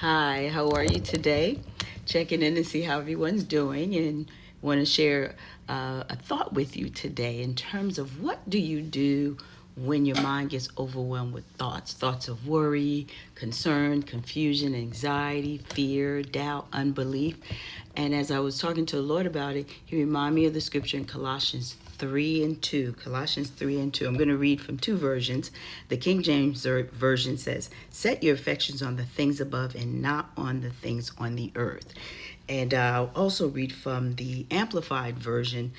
Hi, how are you today? Checking in to see how everyone's doing, and want to share a thought with you today in terms of what do you do when your mind gets overwhelmed with thoughts of worry, concern, confusion, anxiety, fear, doubt, unbelief. And as I was talking to the Lord about it, he reminded me of the scripture in Colossians 3 and 2. Colossians 3 and 2. I'm going to read from two versions. The King James Version says, "Set your affections on the things above and not on the things on the earth." And I'll also read from the Amplified Version.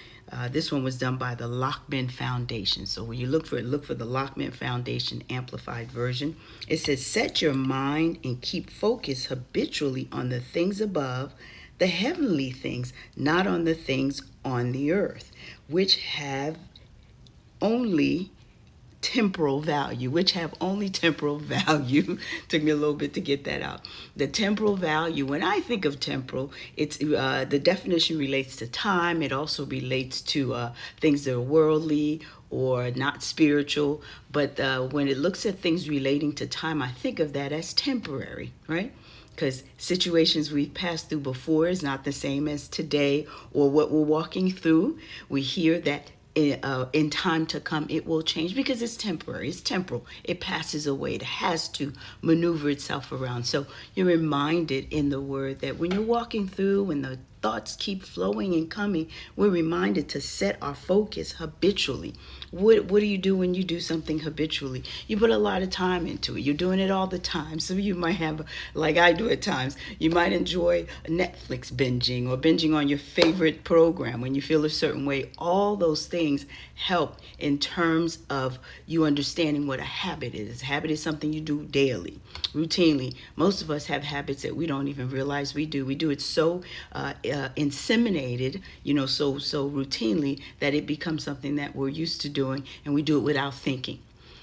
This one was done by the Lockman Foundation. So when you look for the Lockman Foundation Amplified Version. It says, "Set your mind and keep focus habitually on the things above, the heavenly things, not on the things on the earth, which have only temporal value, Took me a little bit to get that out. The temporal value, when I think of temporal, it's the definition relates to time. It also relates to things that are worldly or not spiritual. But when it looks at things relating to time, I think of that as temporary, right? Because situations we've passed through before is not the same as today or what we're walking through. We hear that in time to come it will change because it's temporary, it's temporal, it passes away, it has to maneuver itself around. So you're reminded in the word that when you're walking through, when the thoughts keep flowing and coming, we're reminded to set our focus habitually. What do you do when you do something habitually? You put a lot of time into it. You're doing it all the time. So you might have, like I do at times, you might enjoy Netflix binging or binging on your favorite program when you feel a certain way. All those things help in terms of you understanding what a habit is. A habit is something you do daily, routinely. Most of us have habits that we don't even realize we do. We do it so inseminated, so routinely that it becomes something that we're used to doing, and we do it without thinking.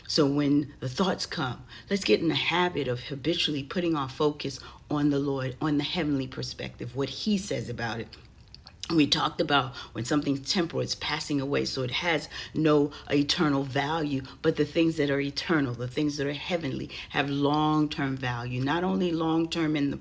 So when the thoughts come, let's get in the habit of habitually putting our focus on the Lord, on the heavenly perspective, what he says about it. We talked about when something's temporal, it's passing away, so it has no eternal value. But the things that are eternal, the things that are heavenly, have long-term value. Not only long-term in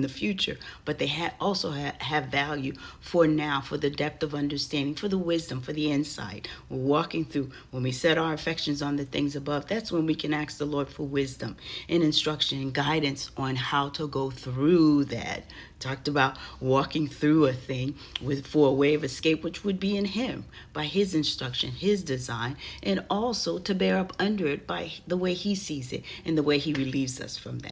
the future, but they also have value for now, for the depth of understanding, for the wisdom, for the insight. We're walking through, when we set our affections on the things above, that's when we can ask the Lord for wisdom and instruction and guidance on how to go through that. Talked about walking through a thing for a way of escape, which would be in him, by his instruction, his design, and also to bear up under it by the way he sees it and the way he relieves us from that.